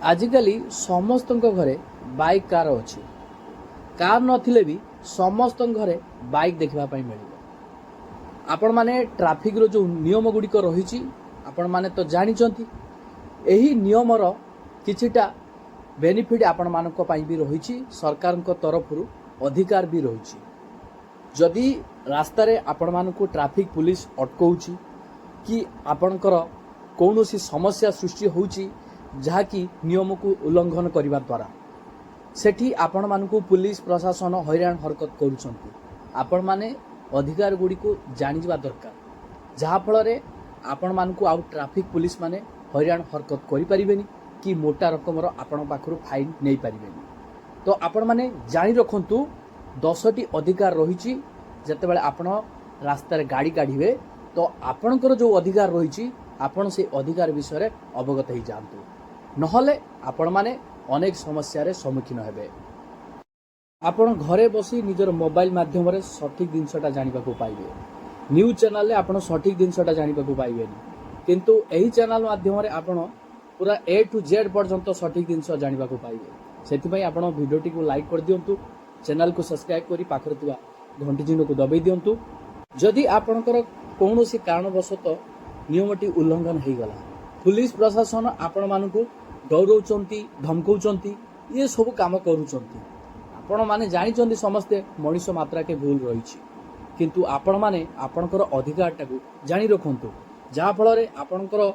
आजिकली समस्त घरे bike car अच्छी कार नथिले भी समस्त घरे बाइक देखापी मिल आपण माने ट्राफिक रो जो नियम गुड़िक रही आपण माने तो जानी यही नियमर किछिटा बेनिफिट आपण मानक भी रही सरकार तरफ अधिकार भी रही जदि रास्ता रे आपण मानक ट्राफिक पुलिस अटकाउची कि आपणकर कौन सी समस्या सृष्टि होउची जहाँकि नियम को उल्लंघन करने द्वारा सेठी आपण मानकु पुलिस प्रशासन हैरान हरकत करुछंती आपण माने अधिकार गुड़ी को जानिबा दरकार जहाँ फल आपण मानकु आउ ट्रैफिक पुलिस माने हैरान हरकत करि परिबेनी कि मोटा रकमर आपण पाखरु फाइन नै परिबेनी। तो आपण माने जानि रखंतु 10टी अधिकार रहिछि जतेबेले आपण रास्ता रे गाड़ी काढिबे तो आपणकर जो अधिकार रहिछि आपण से अधिकार विषय रे अवगत हो जातु नहले आपण माने अनेक समस्या रे सम्मुखीन हेबे। आपण घरे बसी निजर मोबाइल माध्यम रे सठिक जिनसटा जानिबा को पाइबे न्यूज चैनल रे आपण सठिक जिनसटा जानिबा को पाइबेनी किंतु एही चैनल माध्यम रे आपण पूरा ए टू जेड पर्यंत सठिक जिनस जानिबा को पाइबे। सेति पई आपण वीडियोटी को लाइक कर दियंतु चैनल को सब्सक्राइब करी पाखरे थिबा घंटी चिन्ह को दबाई दियंतु। जदि आपणकर कौनसी कारणवशत नियमटी उल्लंघन हो गला पुलिस प्रशासन आपण मानकु डरौचंती धमकौचंती ये सब काम करूचंती आपण माने जानिचंती समस्ते मनुष्य मात्रा के भूल रही किंतु आपण माने आपणकर अधिकार टाकू जानि रखंतु जहाँ फल रे आपणकर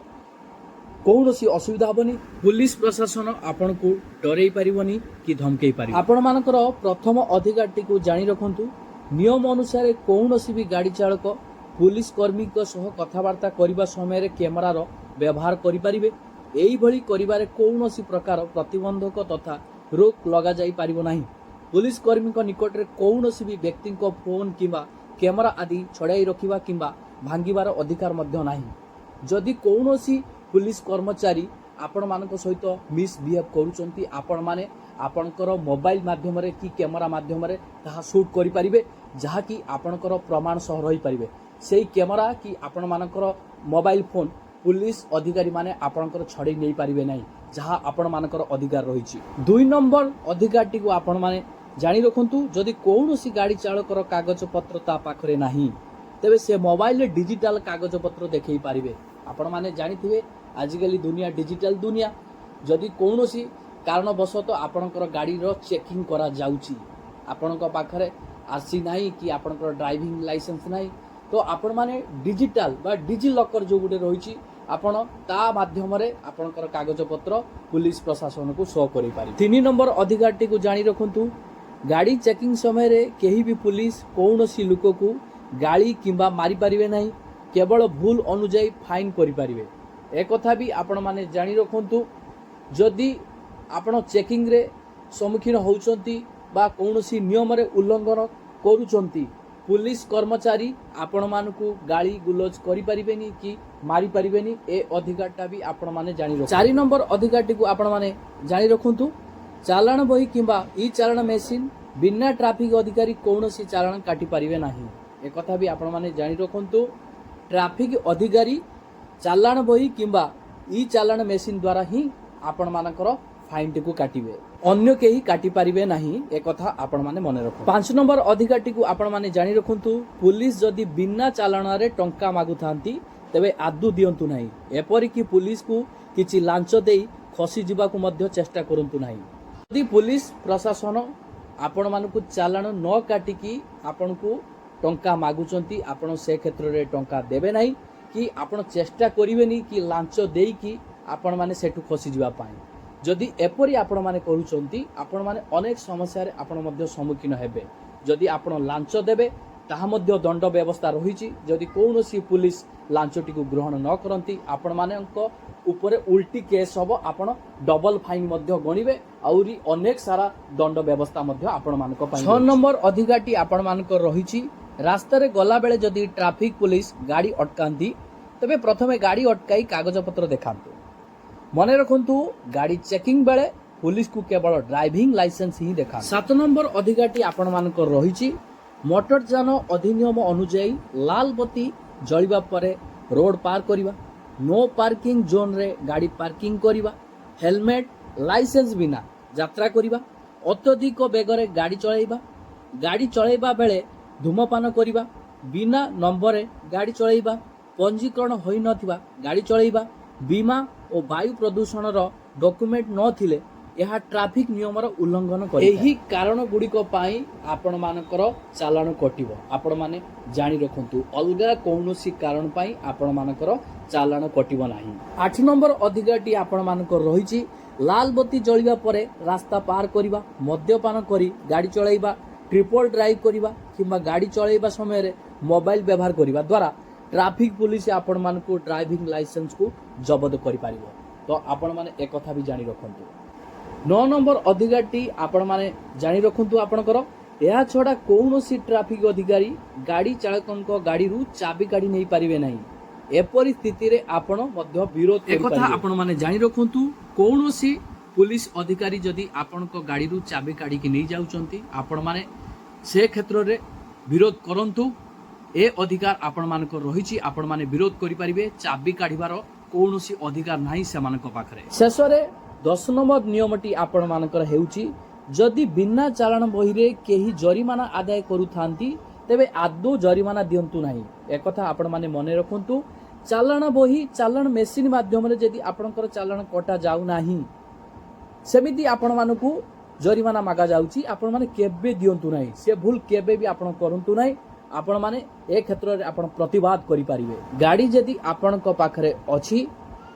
कौनसी असुविधा हेनी पुलिस प्रशासन आपण को डरई पारिबनी कि धमकई पारिबो। आपण मानकर प्रथम अधिकार टी जानि रखंतु नियम अनुसार कौनसी भी गाड़ी चालक पुलिस कर्मी सह कथबार्ता करने समय कैमेरार व्यवहार करें यही करिबारे कौनसी प्रकार प्रतिबंधक तथा रोक लगा जाई पारिबो नाही। पुलिस कर्मी निकट में कौनसी भी व्यक्ति फोन किंबा कैमेरा आदि छड़ाई रखिबा किंबा भांगिबार अधिकार मध्य नाही। जदि कौनसी पुलिस कर्मचारी आपण मानक सहित मिसबिहेव करूचंती आपण माने आपणकर मोबाइल माध्यम रे कि कैमेरा माध्यम रे ताहा शूट करि परिबे जहाँकि आपणकर प्रमाण सह रही परिबे सेही कैमेरा कि आपण मानकर मोबाइल फोन पुलिस अधिकारी माने आपणकर छड़े नहीं पारिबे नहीं जहाँ आपण मानकर अधिकार रही। 2 नंबर अधिकार टी आपण माने जानि रखंतु जदि कौनसी गाड़ी चालकर कागज पत्र ता पाखरे नाही तेबे से मोबाइल डिजिटल कागज पत्र देखै पारिबे। आपण माने जानिथिबे आजिकली दुनिया डिजिटल दुनिया जदि कौनसी कारणवशत आपणकर गाड़ी रो चेकिंग करा जाउची आपणक पाखरे आरसी नाही कि आपणकर ड्राइविंग लाइसेंस नाही तो आपण माने डिजिटल बा डिजि लॉकर जो गुटे रहिची आपण ता माध्यम रे आपणकर कागज पत्र पुलिस प्रशासन को शो करि पारि। 3 नंबर अधिकार टी को जानि रखंतु गाड़ी चेकिंग समय रे केही भी पुलिस कौनसी लोक को गाड़ी किंबा मारी पारिबे नाही केवल भूल अनुଯାयी फाइन करि पारिबे। एक कथा भी आपण माने जानि रखंतु जदि आपण चेकिंग रे सम्मुखीन होउचंती बा कौनसी नियम रे उल्लंघन करूचंती पुलिस कर्मचारी आपण मानकु गाड़ी गुलज करि परिबेनी कि मारी परिबेनी ए अधिकारटा भी आपण माने जानि रखु। 4 नंबर अधिकारटी को आपण माने जानि रखंतु चालान बही किंबा ई चालान मेसिन बिना ट्रैफिक अधिकारी कौनसी चालान काटी पारिबे नाही। एक कथा भी आपण माने जानि रखंतु ट्रैफिक अधिकारी चालान बही किंबा ई चालान मेसिन द्वारा ही आपण मानकर फाइन टी को काटिबे अन्य केही काटी पारिबे नाही। एक कथा आपण माने मने रखो। 5 नंबर अधिकार टी को आपण माने जानि रखंतु पुलिस जदि बिना चालान रे टंका मागु थांती तबे आदु दियंतु नाही एपरि कि पुलिस को किछि लांच देई खसी जिबा को मध्य चेष्टा करंतु नाही। यदि पुलिस प्रशासन आपण मानकु चालान न काटी कि आपण को टंका मागुचंती आपण से क्षेत्र रे टंका देबे नाही कि आपण चेष्टा करिवेनी कि लांच देई कि आपण माने सेठु खसी जिबा पाई जदि एपरि आपण माने करूचंती आपण माने अनेक समस्या रे आपण मध्य सम्मुखीन हेबे। जदि आपण लांच देबे ताहा मध्य दंड व्यवस्था रहिछि जदि कौनसी पुलिस लांचटी को ग्रहण न करंती आपण मानक उपरे उल्टी केस हबो आपण डबल फाइन मध्य गणिबे आउरी अनेक सारा दंड व्यवस्था मध्य आपण मानक पाइ। 6 नंबर अधिकारटी आपण मानक रहिछि रास्ता रे गला बेले जदि ट्रैफिक पुलिस गाड़ी अटकांती तबे प्रथमे गाड़ी अटकाई कागज पत्र देखांतु मने रखंतु गाड़ी चेकिंग बेले पुलिस को केवल ड्राइविंग लाइसेंस ही देखा। 7 नंबर अधिकारटी आपण मानक रहिछि मोटर यान अधिनियम अनुଯାयी लाल बत्ती जलिबा परे रोड पार करिबा नो पार्किंग जोन रे गाड़ी पार्किंग करिबा हेलमेट लाइसेंस बिना यात्रा करिबा, अत्यधिक बेगरे गाड़ी चलाइबा बेले धूमपान करिबा, बिना नंबर गाड़ी चलाइबा, पंजीकरण होई नथिबा गाड़ी चलाइबा, बीमा और वायु प्रदूषण डॉक्यूमेंट नथिले यह ट्रैफिक नियमर उल्लंघन करे। एही कारण गुड़िक आपण मानकर चालाण कटिबो। आपण माने जानि रखंतु अलगा कौनसी कारण पाई आपण मानकर चालाण कटिबो नाही। 8 नंबर अधिकारटी आपण मानकर रहिछि लाल बत्ती जळिबा परे रास्ता पार करिबा, मद्यपान करी गाड़ी चलाइबा, ट्रिपल ड्राइव करिबा किंबा गाड़ी चलाइबा समय रे मोबाइल व्यवहार करिबा द्वारा ट्रैफिक पुलिस आपण मानकु ड्राइविंग लाइसेंस को जब्त करि पारिबो। तो आपण माने एक कथा भी जानि रखंतु। 9 नंबर अधिकारटी आपण माने जानि रखंतु आपणकर या छडा कौनसी ट्रैफिक अधिकारी गाड़ी चालकनको गाड़ी रु चाबी काढी नै पारिबे नाही। एपरि स्थिति रे आपण मध्य विरोध एक कथा आपण माने जानि रखंतु कौनसी पुलिस अधिकारी जदि आपणको गाड़ी रु चाबी काढी कि नै जाउचंती आपण माने से क्षेत्र रे विरोध करंतु। ए अधिकार आपण मानक रहिछि, आपण माने विरोध करि परिबे। चाबी काढिबार कौनसी अधिकार नाही सेमानक पाखरे। शेषरे 10 नंबर नियमटी आपण मानकर हेउछि जदि बिना चालाण बही रे केही जरिमाना आदाय करूथांती तेबे आदौ जरिमाना दियंतु नाही। एक कथा आपण माने मने रखंतु चालाण बही चालाण मेसिन माध्यम रे जदि आपणकर चालाण कटा जाउ नाही सेमिति आपण मानकु जरिमाना मागा जाउछि, आपण माने केबे दियंतु नाही। से भूल केबे भी आपण करंतु नाही। आपण माने ए क्षेत्र रे आपण प्रतिवाद करि पारिबे। गाड़ी जदि आपण को पाखरे अछि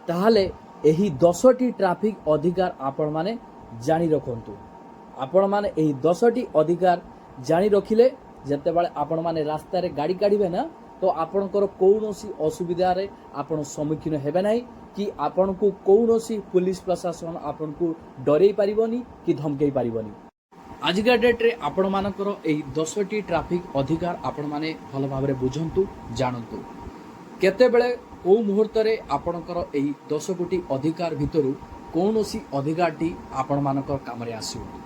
ताहाले एही 10टी ट्रैफिक अधिकार आपण माने जानि रखंतु। आपण माने एही 10टी अधिकार जानि रखिले जते बाळे आपण माने रास्ता रे गाड़ी काढिबे ना तो आपणकर कौनसी असुविधा रे आपण सम्मुखीन हेबे नाही कि आपण को कौनसी पुलिस प्रशासन आपण को डरै पारिबोनी कि धमकै पारिबोनी। आजिका डेट रे आपण मानकर एही 10टी ट्रैफिक अधिकार आपण माने भल भाबरे बुझंतु जानंतु। केते बेले को मुहूर्त रे आपणकर एही 10 कोटी अधिकार भितरु कौनसी अधिकारटी आपण मानकर काम रे आसीबो।